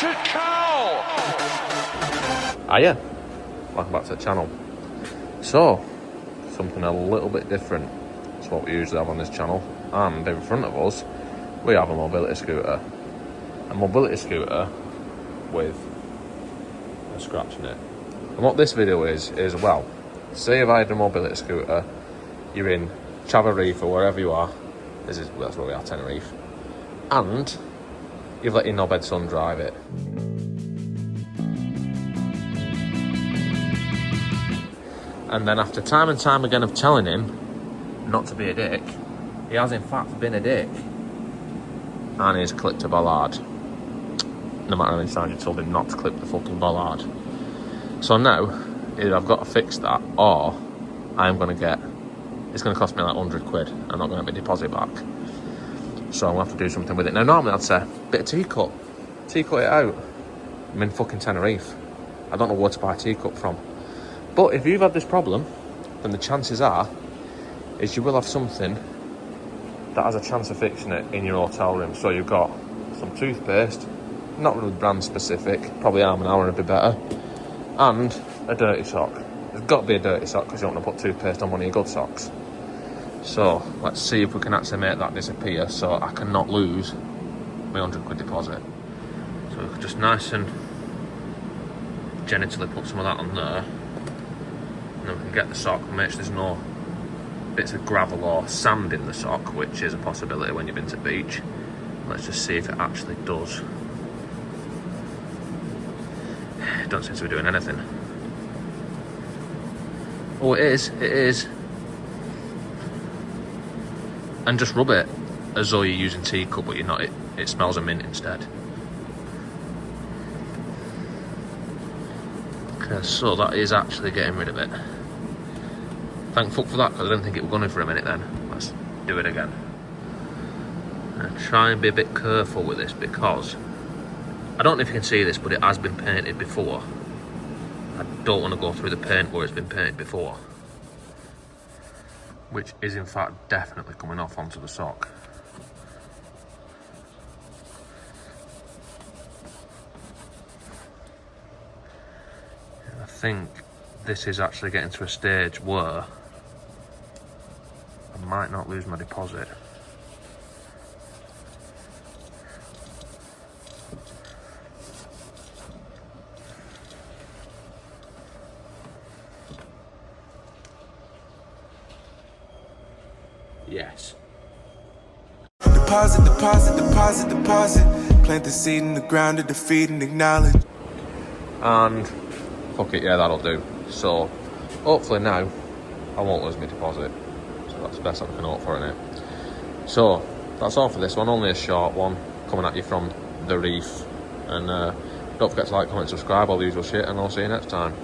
to cow! Hiya, welcome back to the channel. So, something a little bit different to what we usually have on this channel, and in front of us we have a mobility scooter. A mobility scooter with a scratch in it. And what this video is, well, say if I had a mobility scooter, you're in Tenerife or wherever you are, that's where we are, Tenerife, and you've let your knobhead son drive it. And then after time and time again of telling him not to be a dick, he has in fact been a dick. And he's clipped a bollard. No matter how many times you told him not to clip the fucking bollard. So now, either I've got to fix that, or I'm going to it's going to cost me like 100 quid. I'm not going to get my deposit back. So I'm going to have to do something with it. Now normally I'd say, bit of teacup it out. I'm in fucking Tenerife. I don't know where to buy a teacup from. But if you've had this problem, then the chances are, is you will have something that has a chance of fixing it in your hotel room. So you've got some toothpaste, not really brand specific, probably Arm & Hammer would be better, and a dirty sock. There's got to be a dirty sock because you don't want to put toothpaste on one of your good socks. So let's see if we can actually make that disappear so I cannot lose my 100 quid deposit. So we could just nice and gently put some of that on there, and then we can get the sock and make sure there's no bits of gravel or sand in the sock, which is a possibility when you've been to the beach. Let's just see if it actually does. It don't seem to be doing anything. Oh, it is. And just rub it as though you're using teacup, but you're not. It smells of mint instead. Okay, so that is actually getting rid of it. Thank fuck for that, because I didn't think it was going for a minute then. Let's do it again. And try and be a bit careful with this, because I don't know if you can see this, but it has been painted before. I don't want to go through the paint where it's been painted before, which is in fact definitely coming off onto the sock. And I think this is actually getting to a stage where I might not lose my deposit. Yes. Deposit. Plant the seed in the ground to defeat and acknowledge. And fuck it, yeah, that'll do. So hopefully now I won't lose my deposit. So that's the best I can hope for, innit? So that's all for this one. Only a short one coming at you from the reef. And don't forget to like, comment, subscribe, all the usual shit, and I'll see you next time.